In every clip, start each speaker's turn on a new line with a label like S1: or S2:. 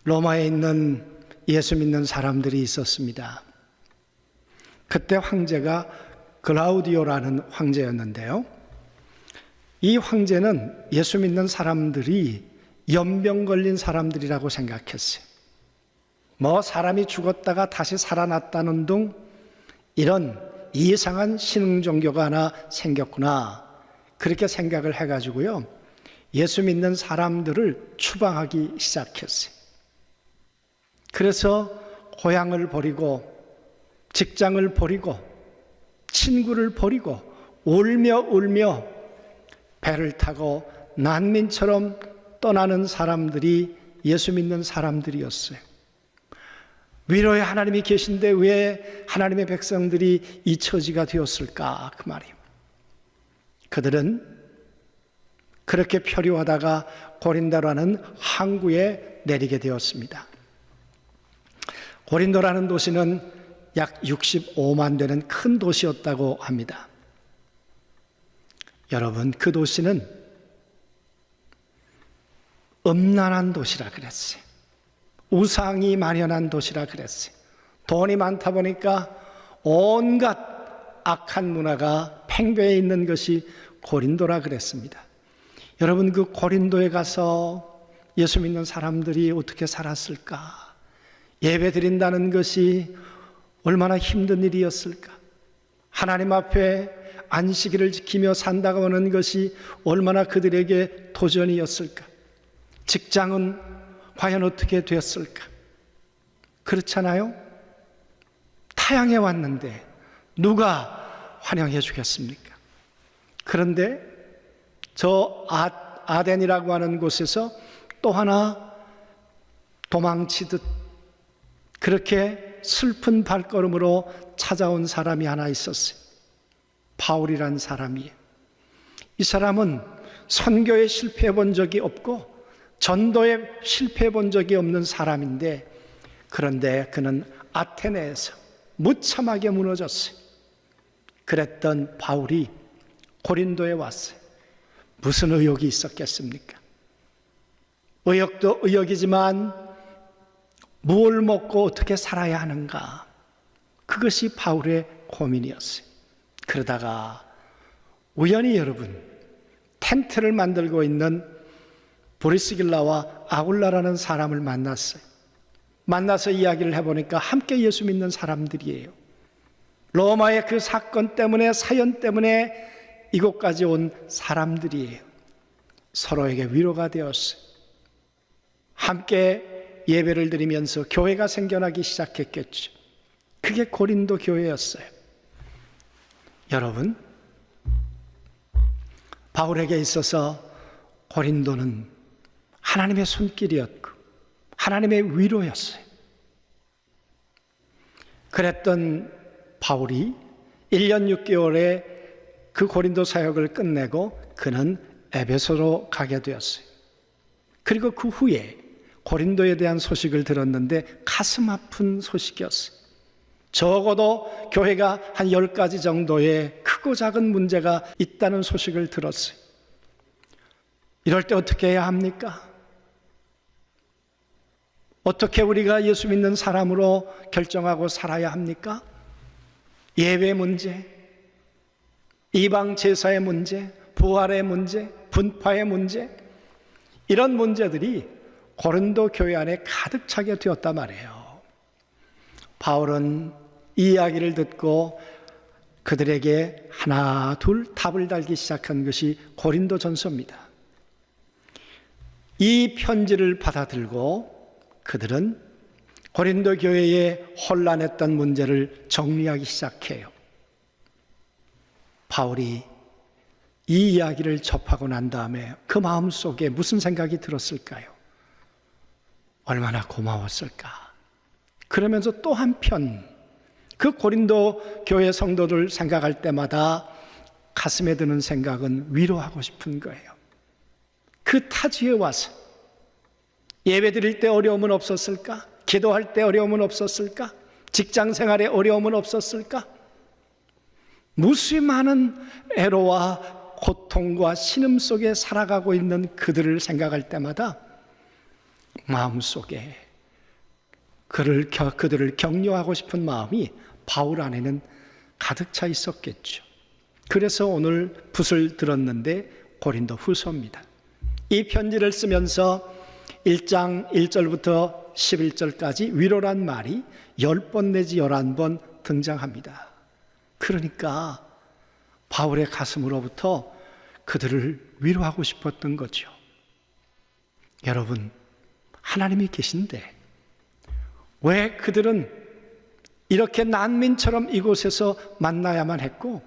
S1: 로마에 있는 예수 믿는 사람들이 있었습니다. 그때 황제가 글라우디오라는 황제였는데요. 이 황제는 예수 믿는 사람들이 연병 걸린 사람들이라고 생각했어요. 사람이 죽었다가 다시 살아났다는 둥 이런 이상한 신흥 종교가 하나 생겼구나, 그렇게 생각을 해가지고요, 예수 믿는 사람들을 추방하기 시작했어요. 그래서 고향을 버리고 직장을 버리고 친구를 버리고 울며 배를 타고 난민처럼 떠나는 사람들이 예수 믿는 사람들이었어요. 위로의 하나님이 계신데 왜 하나님의 백성들이 이 처지가 되었을까, 그 말이에요. 그들은 그렇게 표류하다가 고린도라는 항구에 내리게 되었습니다. 고린도라는 도시는 약 65만 되는 큰 도시였다고 합니다. 여러분, 그 도시는 음란한 도시라 그랬어요. 우상이 만연한 도시라 그랬어요. 돈이 많다 보니까 온갖 악한 문화가 팽배해 있는 것이 고린도라 그랬습니다. 여러분, 그 고린도에 가서 예수 믿는 사람들이 어떻게 살았을까? 예배 드린다는 것이 얼마나 힘든 일이었을까? 하나님 앞에 안식일을 지키며 산다고 하는 것이 얼마나 그들에게 도전이었을까? 직장은 과연 어떻게 되었을까? 그렇잖아요? 타향에 왔는데 누가 환영해 주겠습니까? 그런데 저 아덴이라고 하는 곳에서 또 하나 도망치듯 그렇게 슬픈 발걸음으로 찾아온 사람이 하나 있었어요. 바울이란 사람이에요. 이 사람은 선교에 실패해 본 적이 없고 전도에 실패해 본 적이 없는 사람인데, 그런데 그는 아테네에서 무참하게 무너졌어요. 그랬던 바울이 고린도에 왔어요. 무슨 의욕이 있었겠습니까? 의욕도 의욕이지만 무엇을 먹고 어떻게 살아야 하는가, 그것이 바울의 고민이었어요. 그러다가 우연히 여러분, 텐트를 만들고 있는 브리스길라와 아굴라라는 사람을 만났어요. 만나서 이야기를 해보니까 함께 예수 믿는 사람들이에요. 로마의 그 사건 때문에, 사연 때문에 이곳까지 온 사람들이에요. 서로에게 위로가 되었어요. 함께 예배를 드리면서 교회가 생겨나기 시작했겠죠. 그게 고린도 교회였어요. 여러분, 바울에게 있어서 고린도는 하나님의 손길이었고 하나님의 위로였어요. 그랬던 바울이 1년 6개월에 그 고린도 사역을 끝내고 그는 에베소로 가게 되었어요. 그리고 그 후에 고린도에 대한 소식을 들었는데 가슴 아픈 소식이었어요. 적어도 교회가 한 10가지 정도의 크고 작은 문제가 있다는 소식을 들었어요. 이럴 때 어떻게 해야 합니까? 어떻게 우리가 예수 믿는 사람으로 결정하고 살아야 합니까? 예배 문제, 이방 제사의 문제, 부활의 문제, 분파의 문제, 이런 문제들이 고린도 교회 안에 가득 차게 되었단 말이에요. 바울은 이 이야기를 듣고 그들에게 하나 둘 답을 달기 시작한 것이 고린도 전서입니다. 이 편지를 받아들고 그들은 고린도 교회에 혼란했던 문제를 정리하기 시작해요. 바울이 이 이야기를 접하고 난 다음에 그 마음속에 무슨 생각이 들었을까요? 얼마나 고마웠을까? 그러면서 또 한편 그 고린도 교회 성도들 생각할 때마다 가슴에 드는 생각은 위로하고 싶은 거예요. 그 타지에 와서 예배 드릴 때 어려움은 없었을까? 기도할 때 어려움은 없었을까? 직장 생활에 어려움은 없었을까? 무수히 많은 애로와 고통과 신음 속에 살아가고 있는 그들을 생각할 때마다 마음속에 그들을 격려하고 싶은 마음이 바울 안에는 가득 차 있었겠죠. 그래서 오늘 붓을 들었는데 고린도 후서입니다. 이 편지를 쓰면서 1장 1절부터 11절까지 위로란 말이 10번 내지 11번 등장합니다. 그러니까 바울의 가슴으로부터 그들을 위로하고 싶었던 거죠. 여러분, 하나님이 계신데 왜 그들은 이렇게 난민처럼 이곳에서 만나야만 했고,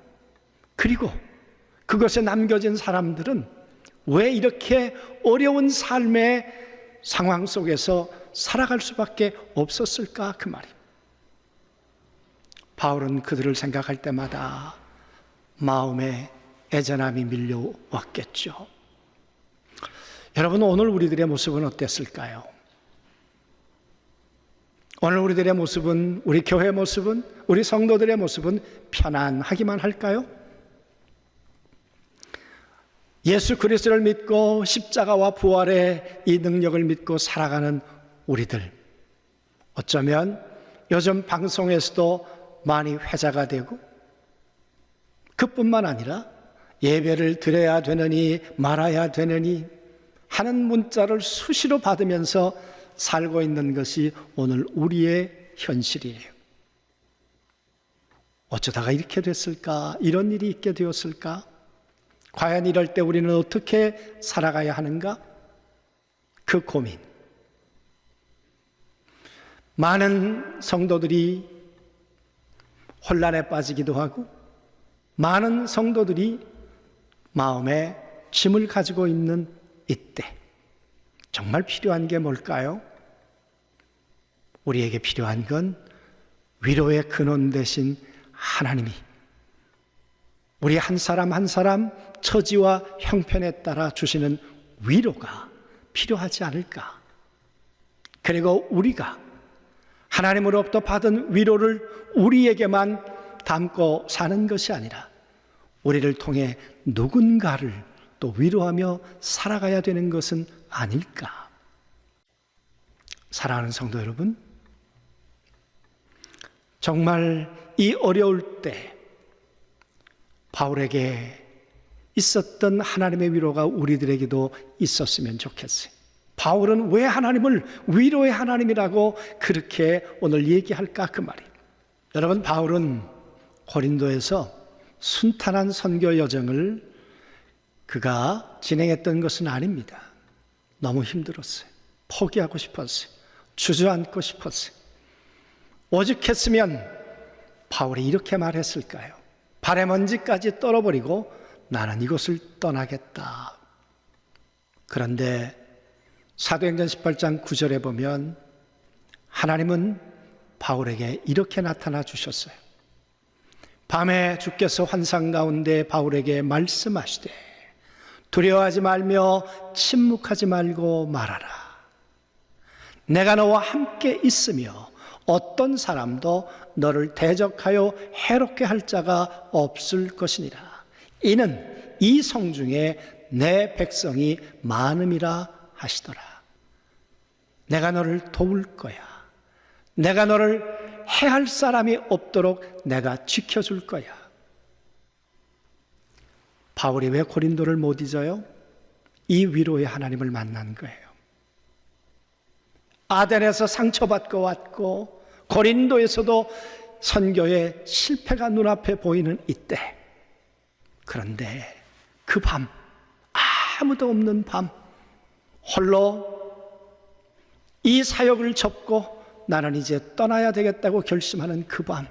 S1: 그리고 그것에 남겨진 사람들은 왜 이렇게 어려운 삶의 상황 속에서 살아갈 수밖에 없었을까? 그 말이에요. 바울은 그들을 생각할 때마다 마음에 애잔함이 밀려왔겠죠. 여러분, 오늘 우리들의 모습은 어땠을까요? 오늘 우리들의 모습은, 우리 교회 모습은, 우리 성도들의 모습은 편안하기만 할까요? 예수 그리스도를 믿고 십자가와 부활의 이 능력을 믿고 살아가는 우리들, 어쩌면 요즘 방송에서도 많이 회자가 되고, 그뿐만 아니라 예배를 드려야 되느니 말아야 되느니 하는 문자를 수시로 받으면서 살고 있는 것이 오늘 우리의 현실이에요. 어쩌다가 이렇게 됐을까? 이런 일이 있게 되었을까? 과연 이럴 때 우리는 어떻게 살아가야 하는가? 그 고민. 많은 성도들이 혼란에 빠지기도 하고, 많은 성도들이 마음에 짐을 가지고 있는 이때, 정말 필요한 게 뭘까요? 우리에게 필요한 건 위로의 근원 되신 하나님이 우리 한 사람 한 사람 처지와 형편에 따라 주시는 위로가 필요하지 않을까? 그리고 우리가 하나님으로부터 받은 위로를 우리에게만 담고 사는 것이 아니라 우리를 통해 누군가를 또 위로하며 살아가야 되는 것은 아닐까? 사랑하는 성도 여러분, 정말 이 어려울 때 바울에게 있었던 하나님의 위로가 우리들에게도 있었으면 좋겠어요. 바울은 왜 하나님을 위로의 하나님이라고 그렇게 오늘 얘기할까? 그 말이에요. 여러분, 바울은 고린도에서 순탄한 선교 여정을 그가 진행했던 것은 아닙니다. 너무 힘들었어요. 포기하고 싶었어요. 주저앉고 싶었어요. 오죽했으면 바울이 이렇게 말했을까요? 발에 먼지까지 떨어버리고 나는 이곳을 떠나겠다. 그런데 사도행전 18장 9절에 보면 하나님은 바울에게 이렇게 나타나 주셨어요. 밤에 주께서 환상 가운데 바울에게 말씀하시되 두려워하지 말며 침묵하지 말고 말하라. 내가 너와 함께 있으며 어떤 사람도 너를 대적하여 해롭게 할 자가 없을 것이니라. 이는 이 성중에 내 백성이 많음이라 하시더라. 내가 너를 도울 거야. 내가 너를 해할 사람이 없도록 내가 지켜줄 거야. 바울이 왜 고린도를 못 잊어요? 이 위로의 하나님을 만난 거예요. 아덴에서 상처받고 왔고 고린도에서도 선교의 실패가 눈앞에 보이는 이때, 그런데 그 밤, 아무도 없는 밤, 홀로 이 사역을 접고 나는 이제 떠나야 되겠다고 결심하는 그 밤,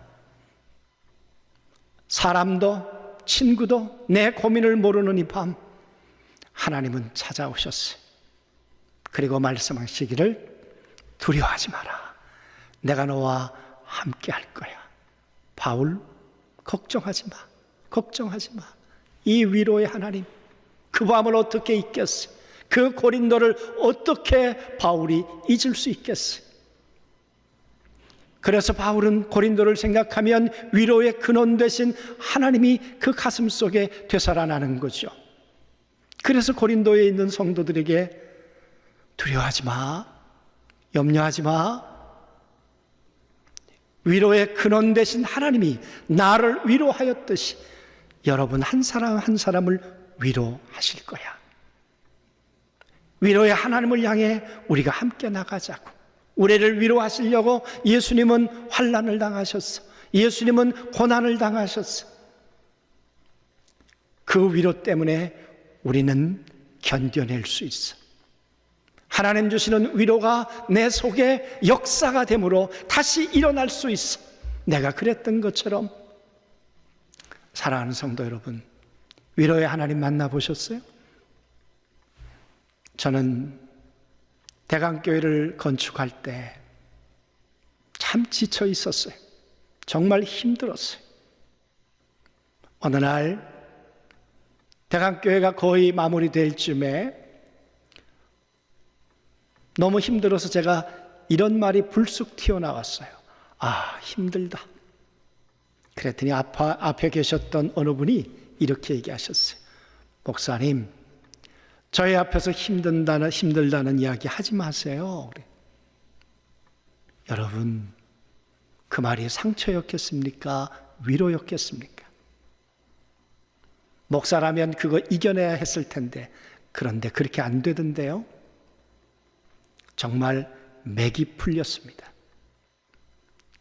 S1: 사람도 친구도 내 고민을 모르는 이 밤, 하나님은 찾아오셨어요. 그리고 말씀하시기를 두려워하지 마라. 내가 너와 함께 할 거야. 바울, 걱정하지 마. 걱정하지 마. 이 위로의 하나님, 그 밤을 어떻게 잊겠어요? 그 고린도를 어떻게 바울이 잊을 수 있겠어요? 그래서 바울은 고린도를 생각하면 위로의 근원 되신 하나님이 그 가슴 속에 되살아나는 거죠. 그래서 고린도에 있는 성도들에게 두려워하지 마, 염려하지 마, 위로의 근원 되신 하나님이 나를 위로하였듯이 여러분 한 사람 한 사람을 위로하실 거야. 위로의 하나님을 향해 우리가 함께 나가자고. 우리를 위로하시려고 예수님은 환난을 당하셨어. 예수님은 고난을 당하셨어. 그 위로 때문에 우리는 견뎌낼 수 있어. 하나님 주시는 위로가 내 속에 역사가 되므로 다시 일어날 수 있어. 내가 그랬던 것처럼. 사랑하는 성도 여러분, 위로의 하나님 만나보셨어요? 저는 대강교회를 건축할 때 참 지쳐 있었어요. 정말 힘들었어요. 어느 날 대강교회가 거의 마무리될 쯤에 너무 힘들어서 제가 이런 말이 불쑥 튀어나왔어요. 아, 힘들다. 그랬더니 앞에 계셨던 어느 분이 이렇게 얘기하셨어요. 목사님, 저희 앞에서 힘들다는 이야기 하지 마세요. 그래. 여러분, 그 말이 상처였겠습니까? 위로였겠습니까? 목사라면 그거 이겨내야 했을 텐데, 그런데 그렇게 안 되던데요? 정말 맥이 풀렸습니다.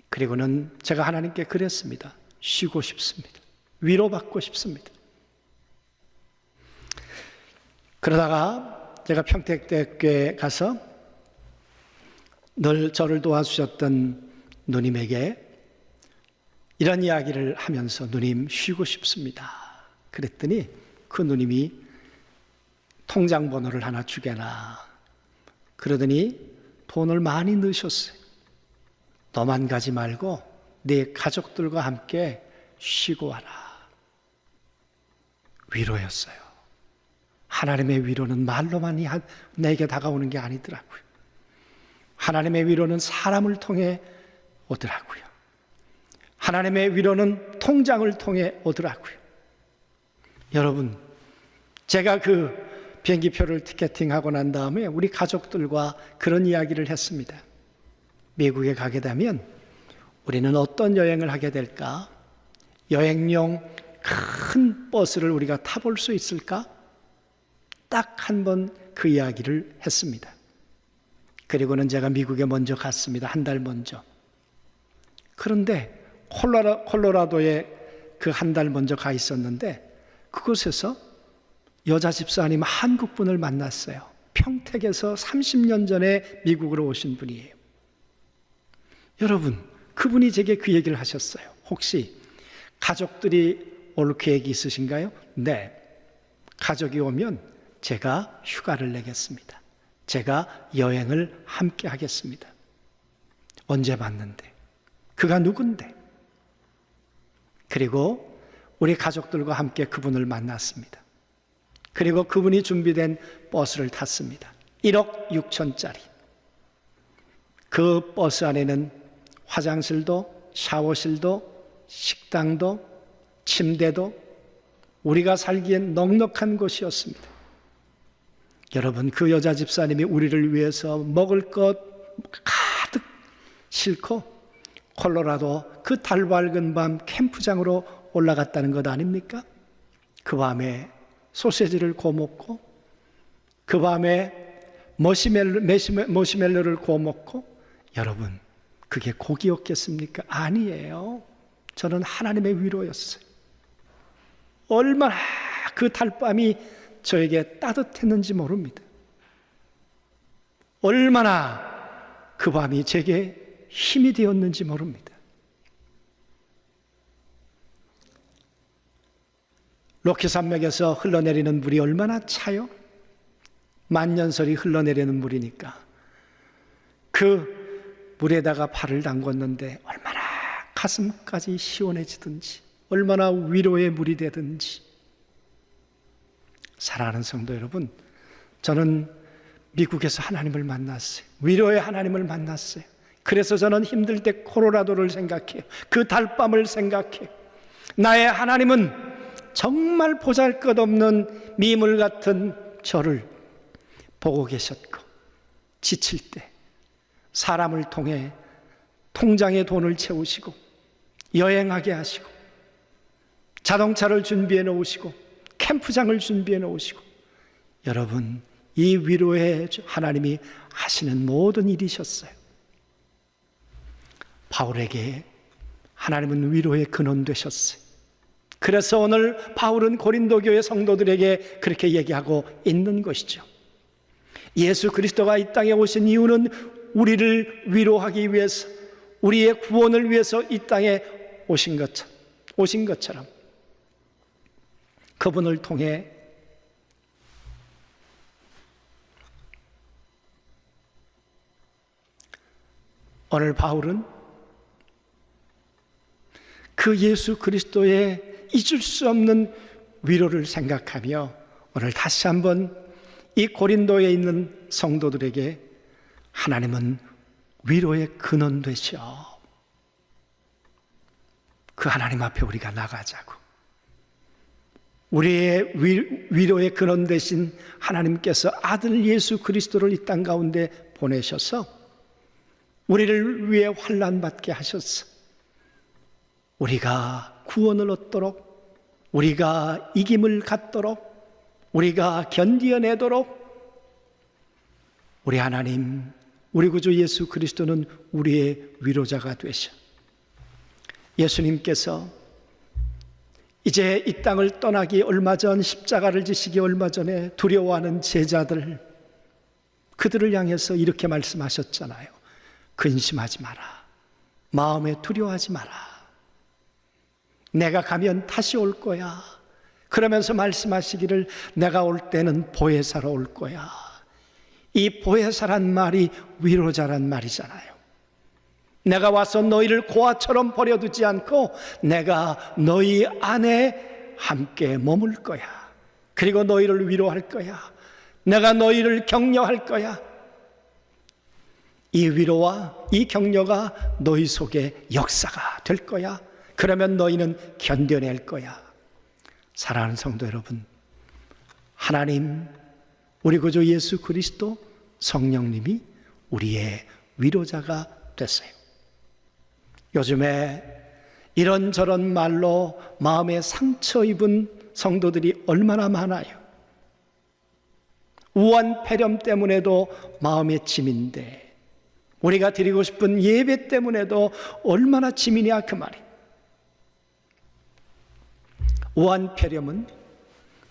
S1: 그리고는 제가 하나님께 그랬습니다. 쉬고 싶습니다. 위로받고 싶습니다. 그러다가 제가 평택대교회에 가서 늘 저를 도와주셨던 누님에게 이런 이야기를 하면서 누님 쉬고 싶습니다. 그랬더니 그 누님이 통장 번호를 하나 주게나. 그러더니 돈을 많이 넣으셨어요. 너만 가지 말고 네 가족들과 함께 쉬고 와라. 위로였어요. 하나님의 위로는 말로만 내게 다가오는 게 아니더라고요. 하나님의 위로는 사람을 통해 오더라고요. 하나님의 위로는 통장을 통해 오더라고요. 여러분, 제가 그 비행기표를 티켓팅하고 난 다음에 우리 가족들과 그런 이야기를 했습니다. 미국에 가게 되면 우리는 어떤 여행을 하게 될까? 여행용 큰 버스를 우리가 타볼 수 있을까? 딱 한 번 그 이야기를 했습니다. 그리고는 제가 미국에 먼저 갔습니다. 한 달 먼저. 그런데 콜로라도에 그 한 달 먼저 가 있었는데 그곳에서 여자 집사님 한국분을 만났어요. 평택에서 30년 전에 미국으로 오신 분이에요. 여러분, 그분이 제게 그 얘기를 하셨어요. 혹시 가족들이 올 계획이 있으신가요? 네. 가족이 오면 제가 휴가를 내겠습니다. 제가 여행을 함께 하겠습니다. 언제 봤는데? 그가 누군데? 그리고 우리 가족들과 함께 그분을 만났습니다. 그리고 그분이 준비된 버스를 탔습니다. 1억 6천짜리. 그 버스 안에는 화장실도 샤워실도 식당도 침대도 우리가 살기엔 넉넉한 곳이었습니다. 여러분, 그 여자 집사님이 우리를 위해서 먹을 것 가득 싣고 콜로라도 그 달밝은 밤 캠프장으로 올라갔다는 것 아닙니까? 그 밤에 소세지를 구워 먹고 그 밤에 머시멜로를 구워 먹고 여러분, 그게 고기였겠습니까? 아니에요. 저는 하나님의 위로였어요. 얼마나 그 달밤이 저에게 따뜻했는지 모릅니다. 얼마나 그 밤이 제게 힘이 되었는지 모릅니다. 로키산맥에서 흘러내리는 물이 얼마나 차요? 만년설이 흘러내리는 물이니까 그 물에다가 발을 담궜는데 얼마나 가슴까지 시원해지든지 얼마나 위로의 물이 되든지. 사랑하는 성도 여러분, 저는 미국에서 하나님을 만났어요. 위로의 하나님을 만났어요. 그래서 저는 힘들 때 콜로라도를 생각해요. 그 달밤을 생각해요. 나의 하나님은 정말 보잘것없는 미물 같은 저를 보고 계셨고, 지칠 때 사람을 통해 통장에 돈을 채우시고 여행하게 하시고 자동차를 준비해 놓으시고 캠프장을 준비해 놓으시고, 여러분, 이 위로에 하나님이 하시는 모든 일이셨어요. 바울에게 하나님은 위로의 근원 되셨어요. 그래서 오늘 바울은 고린도 교회 성도들에게 그렇게 얘기하고 있는 것이죠. 예수 그리스도가 이 땅에 오신 이유는 우리를 위로하기 위해서, 우리의 구원을 위해서 이 땅에 오신 것처럼 그분을 통해 오늘 바울은 그 예수 그리스도의 잊을 수 없는 위로를 생각하며 오늘 다시 한번 이 고린도에 있는 성도들에게 하나님은 위로의 근원 되셔. 그 하나님 앞에 우리가 나가자고. 우리의 위로의 근원 되신 하나님께서 아들 예수 그리스도를 이 땅 가운데 보내셔서 우리를 위해 환난받게 하셨어. 우리가 구원을 얻도록, 우리가 이김을 갖도록, 우리가 견디어내도록 우리 하나님, 우리 구주 예수 그리스도는 우리의 위로자가 되셔. 예수님께서 이제 이 땅을 떠나기 얼마 전, 십자가를 지시기 얼마 전에 두려워하는 제자들, 그들을 향해서 이렇게 말씀하셨잖아요. 근심하지 마라. 마음에 두려워하지 마라. 내가 가면 다시 올 거야. 그러면서 말씀하시기를 내가 올 때는 보혜사로 올 거야. 이 보혜사란 말이 위로자란 말이잖아요. 내가 와서 너희를 고아처럼 버려두지 않고 내가 너희 안에 함께 머물 거야. 그리고 너희를 위로할 거야. 내가 너희를 격려할 거야. 이 위로와 이 격려가 너희 속에 역사가 될 거야. 그러면 너희는 견뎌낼 거야. 사랑하는 성도 여러분, 하나님, 우리 구주 예수 그리스도, 성령님이 우리의 위로자가 됐어요. 요즘에 이런저런 말로 마음에 상처 입은 성도들이 얼마나 많아요. 우한 폐렴 때문에도 마음의 짐인데, 우리가 드리고 싶은 예배 때문에도 얼마나 짐이냐 그 말이. 우한 폐렴은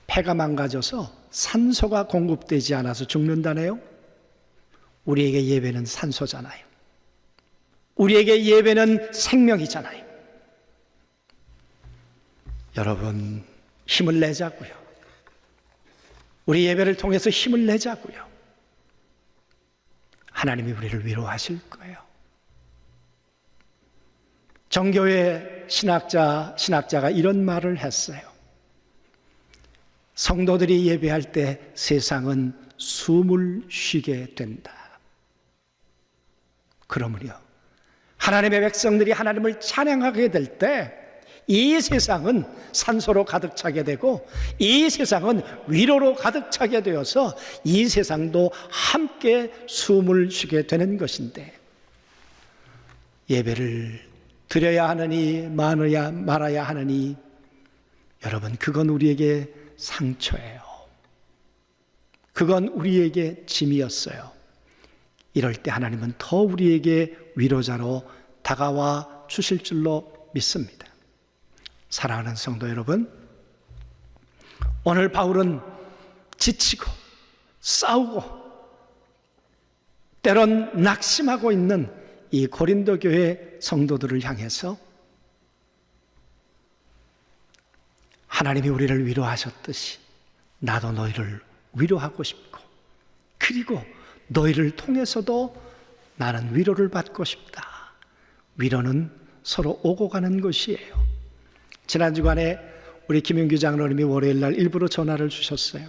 S1: 폐가 망가져서 산소가 공급되지 않아서 죽는다네요. 우리에게 예배는 산소잖아요. 우리에게 예배는 생명이잖아요. 여러분, 힘을 내자고요. 우리 예배를 통해서 힘을 내자고요. 하나님이 우리를 위로하실 거예요. 정교회 신학자가 이런 말을 했어요. 성도들이 예배할 때 세상은 숨을 쉬게 된다. 그러므로 하나님의 백성들이 하나님을 찬양하게 될 때 이 세상은 산소로 가득 차게 되고 이 세상은 위로로 가득 차게 되어서 이 세상도 함께 숨을 쉬게 되는 것인데, 예배를 드려야 하느니 말아야 하느니, 여러분, 그건 우리에게 상처예요. 그건 우리에게 짐이었어요. 이럴 때 하나님은 더 우리에게 위로자로 다가와 주실 줄로 믿습니다. 사랑하는 성도 여러분, 오늘 바울은 지치고 싸우고 때론 낙심하고 있는 이 고린도 교회 성도들을 향해서 하나님이 우리를 위로하셨듯이 나도 너희를 위로하고 싶고, 그리고 너희를 통해서도 나는 위로를 받고 싶다. 위로는 서로 오고 가는 것이에요. 지난 주간에 우리 김윤규 장로님이 월요일날 일부러 전화를 주셨어요.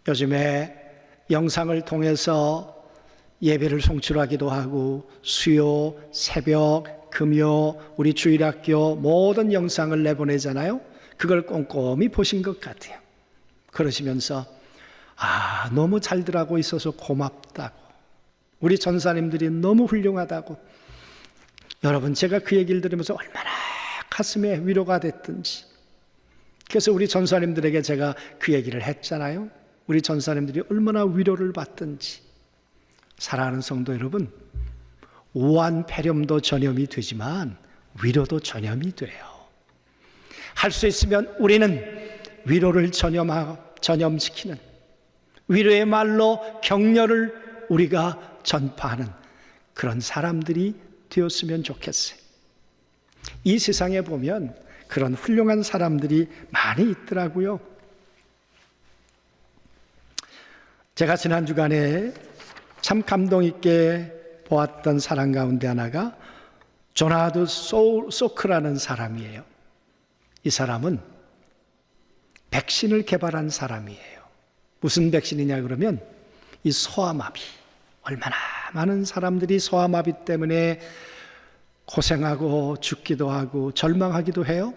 S1: 요즘에 영상을 통해서 예배를 송출하기도 하고 수요, 새벽, 금요, 우리 주일학교 모든 영상을 내보내잖아요. 그걸 꼼꼼히 보신 것 같아요. 그러시면서 너무 잘들 하고 있어서 고맙다고, 우리 전사님들이 너무 훌륭하다고, 여러분, 제가 그 얘기를 들으면서 얼마나 가슴에 위로가 됐든지. 그래서 우리 전사님들에게 제가 그 얘기를 했잖아요. 우리 전사님들이 얼마나 위로를 받든지. 사랑하는 성도 여러분, 우한 폐렴도 전염이 되지만 위로도 전염이 돼요. 할 수 있으면 우리는 위로를 전염시키는, 위로의 말로 격려를 우리가 전파하는 그런 사람들이 되었으면 좋겠어요. 이 세상에 보면 그런 훌륭한 사람들이 많이 있더라고요. 제가 지난 주간에 참 감동 있게 보았던 사람 가운데 하나가 조나드 소크라는 사람이에요. 이 사람은 백신을 개발한 사람이에요. 무슨 백신이냐 그러면 이 소아마비, 얼마나 많은 사람들이 소아마비 때문에 고생하고 죽기도 하고 절망하기도 해요.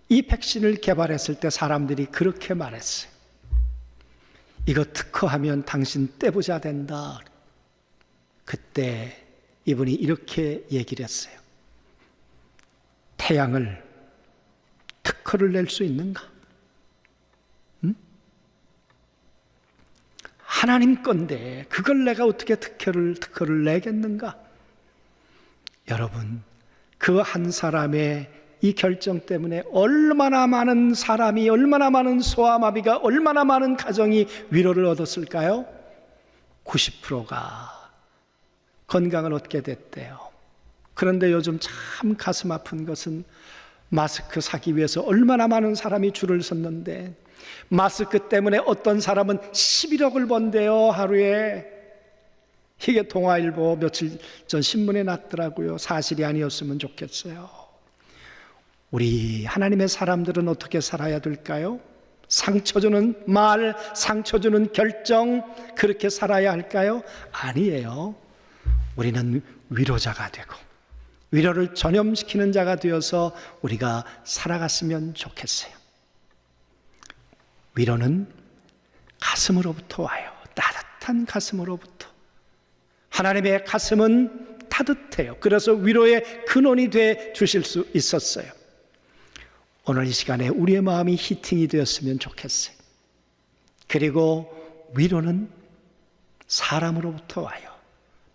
S1: 이 백신을 개발했을 때 사람들이 그렇게 말했어요. 이거 특허하면 당신 떼부자 된다. 그때 이분이 이렇게 얘기를 했어요. 태양을 특허를 낼 수 있는가? 응? 하나님 건데 그걸 내가 어떻게 특허를 내겠는가? 여러분, 그 한 사람의 이 결정 때문에 얼마나 많은 사람이, 얼마나 많은 소아마비가, 얼마나 많은 가정이 위로를 얻었을까요? 90%가 건강을 얻게 됐대요. 그런데 요즘 참 가슴 아픈 것은 마스크 사기 위해서 얼마나 많은 사람이 줄을 섰는데 마스크 때문에 어떤 사람은 11억을 번대요, 하루에. 이게 동아일보 며칠 전 신문에 났더라고요. 사실이 아니었으면 좋겠어요. 우리 하나님의 사람들은 어떻게 살아야 될까요? 상처 주는 말, 상처 주는 결정, 그렇게 살아야 할까요? 아니에요. 우리는 위로자가 되고 위로를 전염시키는 자가 되어서 우리가 살아갔으면 좋겠어요. 위로는 가슴으로부터 와요. 따뜻한 가슴으로부터. 하나님의 가슴은 따뜻해요. 그래서 위로의 근원이 돼 주실 수 있었어요. 오늘 이 시간에 우리의 마음이 히팅이 되었으면 좋겠어요. 그리고 위로는 사람으로부터 와요.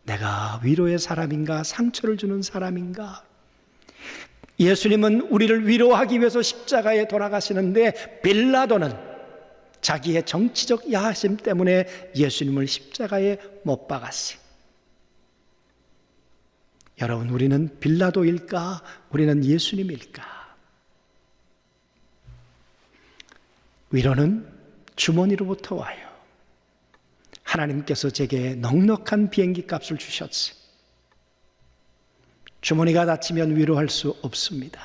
S1: 내가 위로의 사람인가, 상처를 주는 사람인가? 예수님은 우리를 위로하기 위해서 십자가에 돌아가시는데 빌라도는 자기의 정치적 야심 때문에 예수님을 십자가에 못 박았어요. 여러분, 우리는 빌라도일까? 우리는 예수님일까? 위로는 주머니로부터 와요. 하나님께서 제게 넉넉한 비행기 값을 주셨어요. 주머니가 닫히면 위로할 수 없습니다.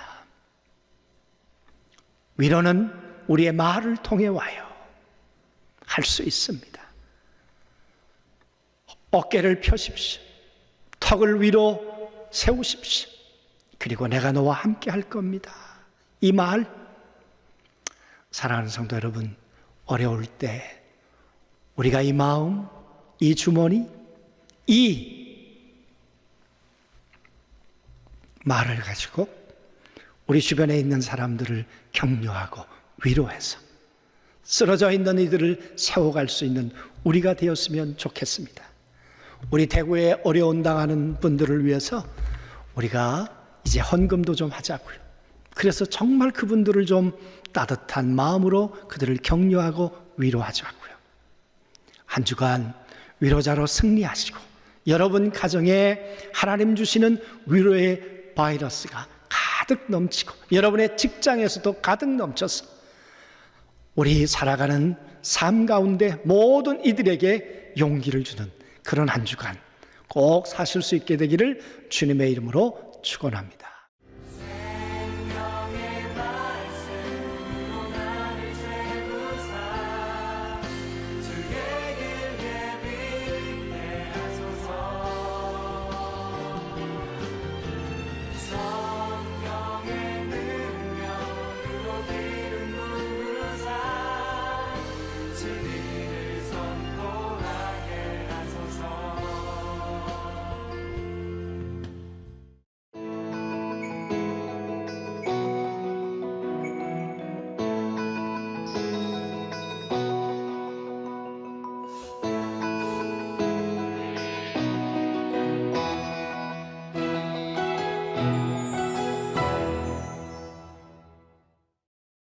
S1: 위로는 우리의 말을 통해 와요. 할 수 있습니다. 어깨를 펴십시오. 턱을 위로 세우십시오. 그리고 내가 너와 함께 할 겁니다. 이 말, 사랑하는 성도 여러분, 어려울 때 우리가 이 마음, 이 주머니, 이 말을 가지고 우리 주변에 있는 사람들을 격려하고 위로해서 쓰러져 있는 이들을 세워갈 수 있는 우리가 되었으면 좋겠습니다. 우리 대구에 어려운 당하는 분들을 위해서 우리가 이제 헌금도 좀 하자고요. 그래서 정말 그분들을 좀 따뜻한 마음으로 그들을 격려하고 위로하자고요. 한 주간 위로자로 승리하시고 여러분 가정에 하나님 주시는 위로의 바이러스가 가득 넘치고 여러분의 직장에서도 가득 넘쳐서 우리 살아가는 삶 가운데 모든 이들에게 용기를 주는 그런 한 주간 꼭 사실 수 있게 되기를 주님의 이름으로 축원합니다.